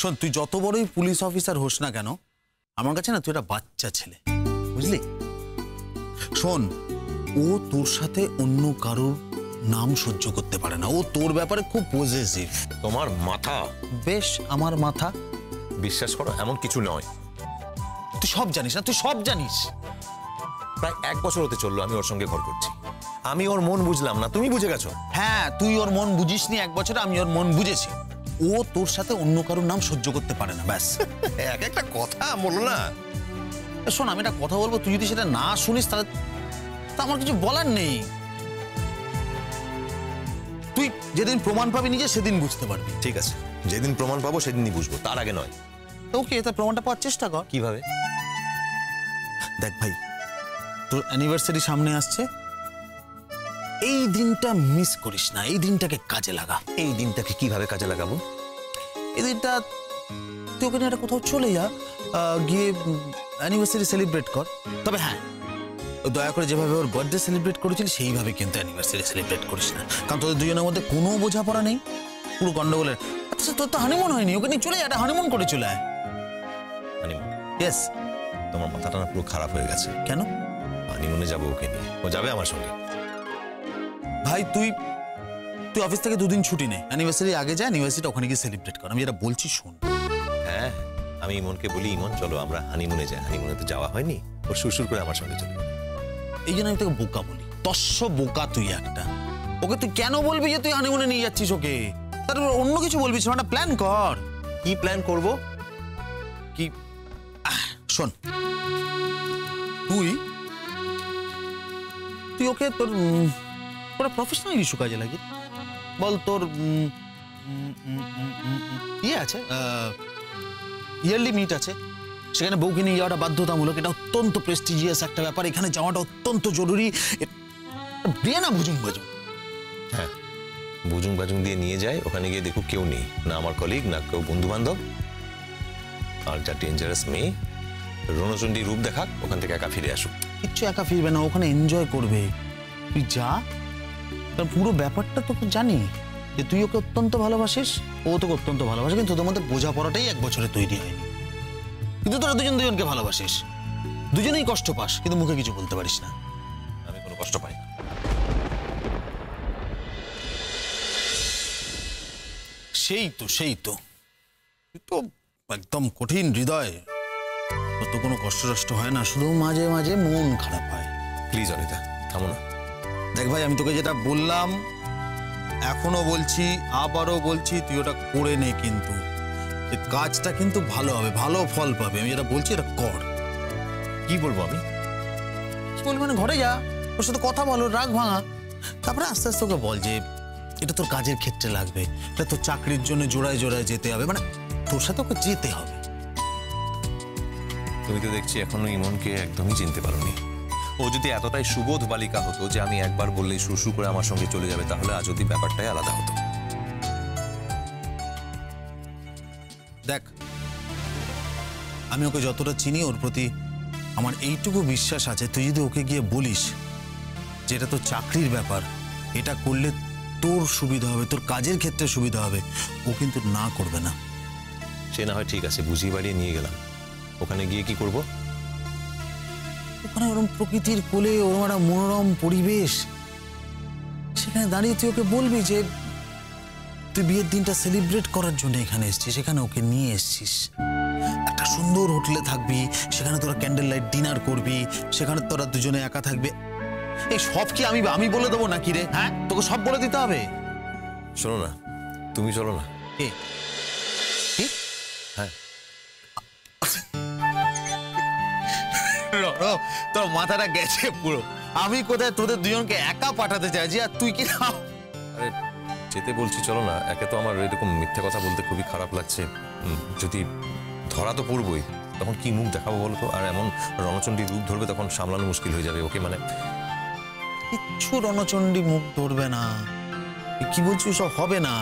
শোন, তুই যত বড়ই পুলিশ অফিসার হোস না কেন, আমার কাছে না তুই একটা বাচ্চা ছেলে, বুঝলি? শোন, ও তোর সাথে অন্য কারোর নাম সহ্য করতে পারে না। ও তোর ব্যাপারে খুব পজেসিভ। তোমার মাথা। বেশ, আমার মাথা। বিশ্বাস করো, এমন কিছু নয়। তুই সব জানিস না, তুই সব জানিস। প্রায় 1 বছর হতে চললো আমি ওর সঙ্গে ঘর করছি। আমি ওর মন বুঝলাম না, তুমি বুঝে গেছো। হ্যাঁ, তুই ওর মন বুঝিসনি 1 বছরে, আমি ওর মন বুঝেছি। ও তোর সাথে অন্য কারোর নাম সহ্য করতে পারে না, ব্যাস। এক একটা কথা বলো না। শোন, আমি একটা কথা বলবো, তুই যদি সেটা না শুনিস তাহলে আমার কিছু বলার নেই। তুই যেদিন প্রমাণ পাবি নিজে সেদিন বুঝতে পারবি। ঠিক আছে, যেদিন প্রমাণ পাবো সেদিনই বুঝবো, তার আগে নয়। ওকে, তার প্রমাণটা পাওয়ার চেষ্টা কর। কিভাবে? দেখ ভাই, তোর অ্যানিভার্সারি সামনে আসছে, এই দিনটা মিস করিস না, এই দিনটাকে কাজে লাগা। এই দিনটাকে কিভাবে কাজে লাগাবো? এই দিনটা তুই ওখানে একটা কোথাও চলে যা, গিয়ে অ্যানিভার্সারি সেলিব্রেট কর। তবে হ্যাঁ, দয়া করে যেভাবে ওর বার্থডে সেলিব্রেট করেছিলি সেইভাবে কিন্তু অ্যানিভার্সারি সেলিব্রেট করিস না, কারণ তোদের দুজনের মধ্যে কোনো বোঝাপড়া নেই, পুরো গন্ডগোলের। আচ্ছা, তোর তো হানিমুন হয়নি, ওকে নিয়ে চলে যা, একটা হানিমুন করে চলে আয়। হানিমুন? ইয়েস। তোমার মাথাটা না পুরো খারাপ হয়ে গেছে। কেন? হানিমুনে যাবো ওকে নিয়ে, ও যাবে আমার সঙ্গে। ভাই, তুই অফিস থেকে 2 দিন ছুটি নে, অ্যানিভার্সারি আগে যা, অ্যানিভার্সারিটা ওখানে গিয়ে সেলিব্রেট কর। আমি যেটা বলছি শোন। হ্যাঁ, আমি ইমনকে বলি, ইমন চলো আমরা হানিমুনে যাই। হানিমুনে তো যাওয়া হয়নি, ও সুরসুর করে আমার সঙ্গে চলে যাবে। এই জন্য আমি তোকে বোকা বলি, তস্য বোকা তুই একটা। ওকে তুই কেন বলবি যে তুই হানিমুনে নিয়ে যাচ্ছিস ওকে? তারপর অন্য কিছু বলবি, একটা প্ল্যান কর। কি প্ল্যান করব? কি? শোন, তুই ওকে তোর প্রফেশনাল ইস্যু কাজে লাগি বল। তোর ইয়ে আছে, ইয়ারলি মিট আছে, সেখানে বউকে নিয়ে যাওয়াটা বাধ্যতামূলক। এটা অত্যন্ত প্রেস্টিজিয়াস একটা ব্যাপার, এখানে যাওয়াটা অত্যন্ত জরুরি। বিয়ে না বুঝুং বাজুং। হ্যাঁ, বুজুং বাজুং দিয়ে নিয়ে যায়, ওখানে গিয়ে দেখো কেউ নেই, না আমার কলিগ, না কেউ বন্ধু বান্ধব। আর যা ডেঞ্জারাস মেয়ে, রণচণ্ডী রূপ দেখাক, ওখান থেকে একা ফিরে আসুক। কিচ্ছু একা ফিরবে না, ওখানে এনজয় করবে। তুই যা, তার পুরো ব্যাপারটা তোকে জানি যে তুই ওকে অত্যন্ত ভালোবাসিস, ও তোকে অত্যন্ত ভালোবাসে, কিন্তু তোদের মধ্যে বোঝাপড়াটাই 1 বছরে তৈরি হয়নি। কিন্তু তোরা দুজনকে ভালোবাসিস, দুজনেই কষ্ট পাস, কিন্তু মুখে কিছু বলতে পারিস না। আমি কোনো কষ্ট পাই না। সেই তো তুই তো একদম কঠিন হৃদয়, তোর তো কোনো কষ্ট টষ্ট হয় না, শুধু মাঝে মাঝে মন খারাপ হয়। প্লিজ অনিতা, থামো না। দেখ ভাই, আমি তোকে যেটা বললাম, এখনো বলছি, আবারও বলছি, তুই ওটা করে নে, কিন্তু কাজটা কিন্তু ভালো হবে, ভালো ফল পাবে। আমি যেটা বলছি এটা কর। কি বলবো আমি? কি বলবি মানে? ঘরে যা, ওর সাথে কথা বলো, রাগ ভাঙা, তারপরে আস্তে আস্তে ওকে বল যে এটা তোর কাজের ক্ষেত্রে লাগবে, এটা তোর চাকরির জন্য জোড়ায় জোড়ায় যেতে হবে, মানে তোর সাথে ওকে যেতে হবে। তুমি তো দেখছি এখনো ইমনকে একদমই চিনতে পারোনি। ও যদি এতটাই সুবোধ বালিকা হতো যে আমি একবার বললেই সুরসু করে আমার সঙ্গে চলে যাবে, তাহলে আজ অব্দি ব্যাপারটাই আলাদা হতো। দেখ, আমি ওকে যতটা চিনি, ওর প্রতি আমার এইটুকু বিশ্বাস আছে, তুই যদি ওকে গিয়ে বলিস যে এটা তোর চাকরির ব্যাপার, এটা করলে তোর সুবিধা হবে, তোর কাজের ক্ষেত্রে সুবিধা হবে, ও কিন্তু না করবে না। সে না হয় ঠিক আছে, বুঝিয়ে বাড়িয়ে নিয়ে গেলাম, ওখানে গিয়ে কি করব? ওখানে ওরম প্রকৃতির কোলে, ওরম একটা মনোরম পরিবেশ, সেখানে দাঁড়িয়ে তুই ওকে বলবি যে তুই বিয়ের দিনটা সেলিব্রেট করার জন্য এখানে এসছিস, সেখানে ওকে নিয়ে এসছিস। একটা সুন্দর হোটেলে থাকবি, সেখানে তোরা ক্যান্ডেল লাইট ডিনার করবি, সেখানে তোরা দুজনে একা থাকবে। এই সব কি আমি বলে দেবো নাকি রে? হ্যাঁ, তোকে সব বলে দিতে হবে? শোনো না, তুমি চলো না। কি? হ্যাঁ, তোর মাথাটা গেছে পুরো। আমি কোথায় তোদের দুজনকে একা পাঠাতে চাইছি, আর তুই কি? আরে যেতে বলছি চলো না। একে তো আমার এরকম মিথ্যে কথা বলতে খুবই খারাপ লাগছে, যদি ধরা তো পড়বই, তখন কি মুখ দেখাবো বলো তো? আর এমন রণচণ্ডী রূপ ধরবে, তখন সামলানো মুশকিল হয়ে যাবে ওকে। মানে কিচ্ছু রণচণ্ডী মুখ ধরবে না, কি বলছি, সব হবে না।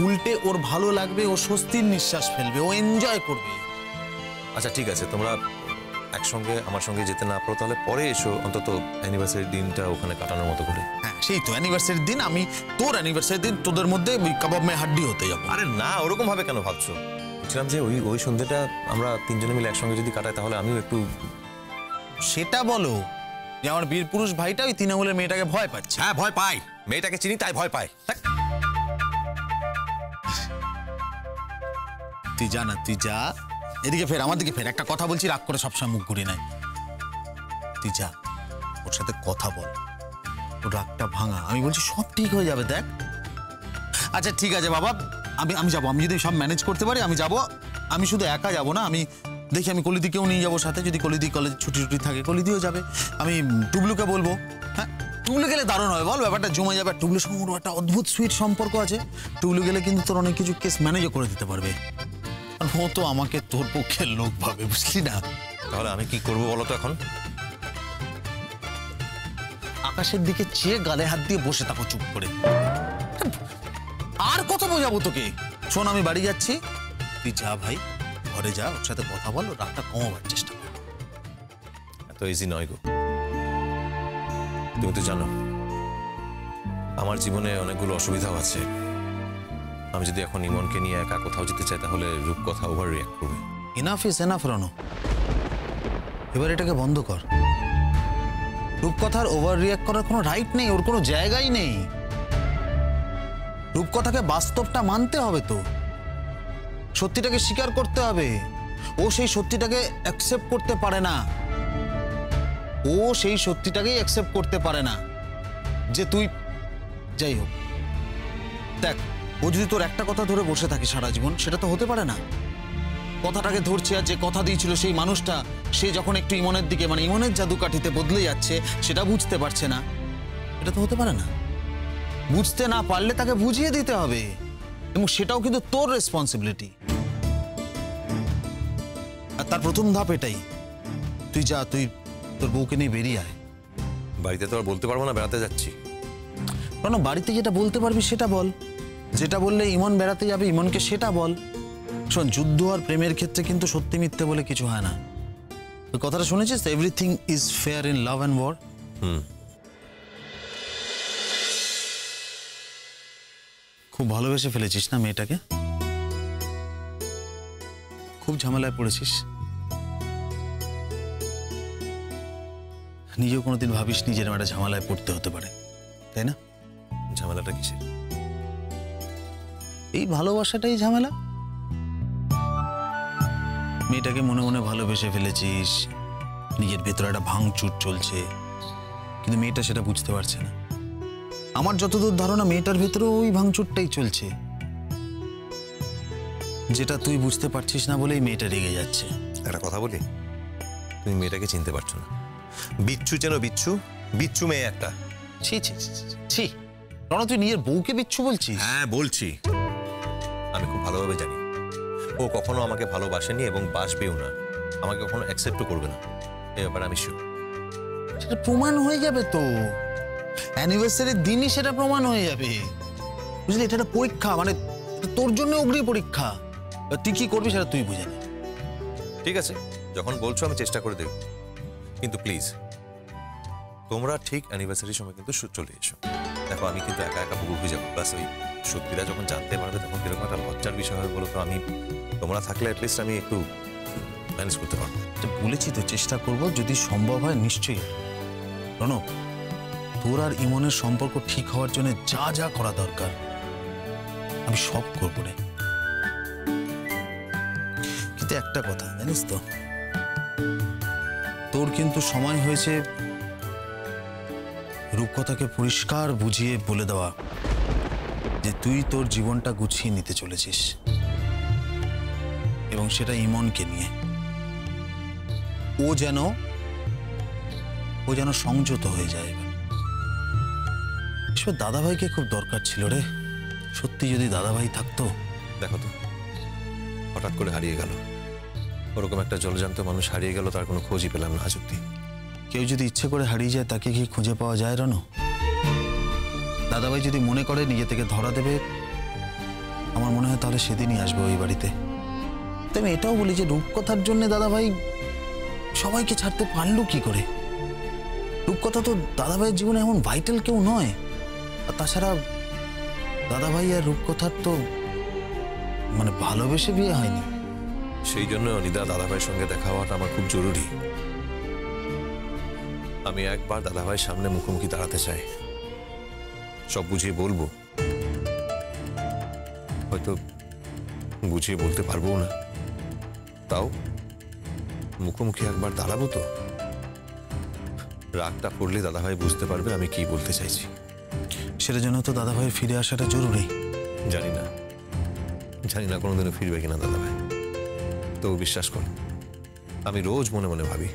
উল্টে ওর ভালো লাগবে, ও স্বস্তির নিঃশ্বাস ফেলবে, ও এনজয় করবে। আচ্ছা ঠিক আছে, তোমরা একসঙ্গে আমার সঙ্গে যেতে না পারো, তাহলে পরে এসো, অন্তত অ্যানিভার্সারির দিনটা ওখানে কাটানোর মতো করে। হ্যাঁ, সেই তো অ্যানিভার্সারির দিন, আমি তোর অ্যানিভার্সারির দিন তোদের মধ্যে ওই কাবাব মে হাড্ডি হতে যাবো। আরে না, ওরকম ভাবে কেন ভাবছো? বলছিলাম যে ওই ওই সন্ধ্যেটা আমরা তিনজনে মিলে একসঙ্গে যদি কাটাই তাহলে আমিও একটু। সেটা বলো যে আমার বীর পুরুষ ভাইটা ওই তৃণমূলের মেয়েটাকে ভয় পাচ্ছে। হ্যাঁ ভয় পাই, মেয়েটাকে চিনি তাই ভয় পাই। তুই যা না, তুই যা, এদিকে ফের, আমার দিকে ফের। একটা কথা বলছি, রাগ করে সবসময় মুখ ঘুরি নাই। তুই যা, ওর সাথে কথা বল, ওর রাগটা ভাঙা। আমি বলছি সব ঠিক হয়ে যাবে, দেখ। আচ্ছা ঠিক আছে বাবা, আমি যাবো। আমি যদি সব ম্যানেজ করতে পারি আমি যাব। আমি শুধু একা যাব না, আমি দেখি আমি কলিদিকেও নিয়ে যাবো সাথে। যদি কলিদি কলেজ ছুটি থাকে কলিদিও যাবে। আমি টুবলুকে বলবো। হ্যাঁ, টুবলু গেলে দারুণ হবে, বল, ব্যাপারটা জমে যাবে। টুবলুর সঙ্গে ওর একটা অদ্ভুত সুইট সম্পর্ক আছে। টুবলু গেলে কিন্তু তোর অনেক কিছু কেস ম্যানেজও করে দিতে পারবে। আর ও তো আমাকে তোর পক্ষের লোক ভাবে, বুঝলি না? তাহলে আমি কি করবো বলো তো এখন? আকাশের দিকে চেয়ে গালে হাত দিয়ে বসে থাকো চুপ করে। আর কত বোঝাবো তোকে? শোন, আমি বাড়ি যাচ্ছি, তুই যা ভাই, ঘরে যা, ওর সাথে কথা বল, রাগটা কমাবার চেষ্টা কর। এত ইজি নয় গো। তুমি তো জানো আমার জীবনে অনেকগুলো অসুবিধাও আছে। আমি যদি এখন ইমনকে নিয়ে একা কোথাও যেতে চাই তাহলে রূপকথা ওভার রিঅ্যাক্ট করবে। এনাফ ইজ এনাফ রনো, এবার এটাকে বন্ধ কর। রূপকথার ওভার রিঅ্যাক্ট করার কোনো রাইট নেই, ওর কোনো জায়গাই নেই। রূপকথাকে বাস্তবটা মানতে হবে, তো সত্যিটাকে স্বীকার করতে হবে। ও সেই সত্যিটাকে অ্যাকসেপ্ট করতে পারে না। ও সেই সত্যিটাকেই অ্যাকসেপ্ট করতে পারে না যে তুই, যাই হোক, দেখ, ও যদি তোর একটা কথা ধরে বসে থাকে সারা জীবন, সেটা তো হতে পারে না। কথাটাকে ধরছে, আর যে কথা দিয়েছিল সেই মানুষটা, সে যখন একটু ইমনের দিকে, মানে ইমনের জাদুকাঠিতে বদলে যাচ্ছে, সেটা বুঝতে পারছে না। এটা তো হতে পারে না। বুঝতে না পারলে তাকে বুঝিয়ে দিতে হবে, এবং সেটাও কিন্তু তোর রেসপন্সিবিলিটি। আর তার প্রথম ধাপ এটাই। তুই যা, তুই তোর বউকে নিয়ে বেরিয়ে আয়। বাড়িতে তো আর বলতে পারবো না বেড়াতে যাচ্ছি। কেন, বাড়িতে যেটা বলতে পারবি সেটা বল। যেটা বললে ইমন বেড়াতে যাবে, ইমনকে সেটা বল। শোন, যুদ্ধ আর প্রেমের ক্ষেত্রে কিন্তু সত্যি মিথ্যে বলে কিছু হয় না। তুই কথাটা শুনেছিস, everything is fair in love and war. খুব ভালোবেসে ফেলেছিস না মেয়েটাকে? খুব ঝামেলায় পড়েছিস। নিজেও কোনোদিন ভাবিস নিজের একটা ঝামেলায় পড়তে হতে পারে, তাই না? ঝামেলাটা কিসের? এই ভালোবাসাটাই ঝামেলা। মেয়েটাকে মনে মনে ভালোবেসে ফেলেছিস, নিজের ভেতরে একটা ভাঙচুর চলছে, কিন্তু মেয়েটা সেটা বুঝতে পারছে না। আমার যতদূর ধারণা মেয়েটার ভেতরেও ওই ভাঙচুরটাই চলছে, যেটা তুই বুঝতে পারছিস না বলেই মেয়েটা রেগে যাচ্ছে। একটা কথা বলি, তুমি মেয়েটাকে চিনতে পারছো না। বিচ্ছু চেনো? বিচ্ছু, বিচ্ছু মেয়ে একটা। ছি ছি ছি, রণ, তুই নিজের বউকে বিচ্ছু বলছিস? হ্যাঁ বলছি। আমি খুব ভালোভাবে জানি ও কখনো আমাকে ভালোবাসেনি এবং বাসবেও না, আমাকে কখনো অ্যাকসেপ্টও করবে না, এই ব্যাপারে আমি শিওর। সেটা প্রমাণ হয়ে যাবে তো, অ্যানিভার্সারির দিনই সেটা প্রমাণ হয়ে যাবে, বুঝলি? এটা একটা পরীক্ষা, মানে তোর জন্য অগ্নি পরীক্ষা। তুই কি করবি সেটা তুই বুঝে নে। ঠিক আছে, যখন বলছো আমি চেষ্টা করে দেখব, কিন্তু প্লিজ তোমরা ঠিক অ্যানিভার্সারির সময় কিন্তু চলে এসো। দেখো আমি কিন্তু একা একা বুক হয়ে যাবো, প্লাস ওই সত্যিটা যখন জানতে পারবে তখন কিরকম একটা লজ্জার বিষয় হবে বলো তো। আমি, তোমরা থাকলে অ্যাটলিস্ট আমি একটু ম্যানেজ করতে পারবো। বলেছি তো চেষ্টা করব, যদি সম্ভব হয় নিশ্চয়ই। রণ, তোর আর ইমনের সম্পর্ক ঠিক হওয়ার জন্য যা যা করা দরকার আমি সব করবো রে। কিন্তু একটা কথা জানিস তো, তোর কিন্তু সময় হয়েছে রূপকথাকে পরিষ্কার বুঝিয়ে বলে দেওয়া যে তুই তোর জীবনটা গুছিয়ে নিতে চলেছিস, এবং সেটা ইমনকে নিয়ে। ও যেন সংযত হয়ে যায়। এবার দাদাভাইকে খুব দরকার ছিল রে, সত্যি যদি দাদাভাই থাকতো। দেখো তো, হঠাৎ করে হারিয়ে গেল, ওরকম একটা জলজান্ত মানুষ হারিয়ে গেল, তার কোনো খোঁজই পেলাম না আজ অব্দি। কেউ যদি ইচ্ছে করে হারিয়ে যায় তাকে কি খুঁজে পাওয়া যায় রণ? দাদাভাই যদি মনে করে নিজে থেকে ধরা দেবে, আমার মনে হয় তাহলে সেদিনই আসবে ওই বাড়িতে। তো আমি এটাও বলি যে রূপকথার জন্য দাদাভাই সবাইকে ছাড়তে পারলো কি করে? রূপকথা তো দাদাভাইয়ের জীবনে এমন ভাইটাল কেউ নয়। আর তাছাড়া দাদাভাই আর রূপকথার তো মানে ভালোবেসে বিয়ে হয়নি, সেই জন্য অনিদা দাদাভাইয়ের সঙ্গে দেখা হওয়াটা আমার খুব জরুরি। আমি একবার দাদাভাইয়ের সামনে মুখোমুখি দাঁড়াতে চাই, সব বুঝিয়ে বলবো। হয়তো বুঝিয়ে বলতে পারবো না, তাও মুখোমুখি একবার দাঁড়াবো তো। রাগটা পড়লে দাদাভাই বুঝতে পারবে আমি কি বলতে চাইছি। সেটার জন্য তো দাদাভাইয়ের ফিরে আসাটা জরুরি। জানি না কোনোদিনও ফিরবে কিনা দাদাভাই, তো বিশ্বাস কর আমি রোজ মনে মনে ভাবি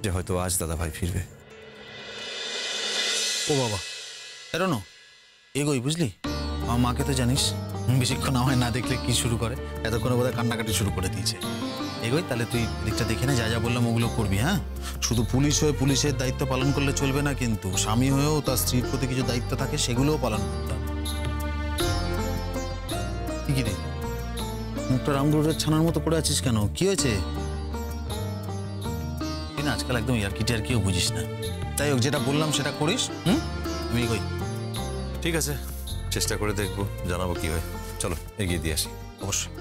যে হয়তো আজ দাদাভাই ফিরবে। ও বাবা, এরনো এগোই, বুঝলি? আমার মাকে তো জানিস, বেশিক্ষণ আমায় না দেখলে কি শুরু করে, এতক্ষণে বোধহয় কান্নাকাটি শুরু করে দিয়েছে। এগোই, তাহলে তুই দিকটা দেখে না, যা যা বললাম ওগুলো করবি। হ্যাঁ, শুধু পুলিশ হয়ে পুলিশের দায়িত্ব পালন করলে চলবে না, কিন্তু স্বামী হয়েও তার স্ত্রীর প্রতি কিছু দায়িত্ব থাকে, সেগুলোও পালন করতে হবে। কি রে, মুখটা রামদুরের ছানার মতো করে আছিস কেন? কি হয়েছে? তুই না আজকাল একদম ইয়ার্কিও বুঝিস না। তাই হোক, যেটা বললাম সেটা করিস। আমি এগোই। ঠিক আছে, চেষ্টা করে দেখবো, জানাবো কি হয়। চলো এগিয়ে দিয়ে আসি। অবশ্যই।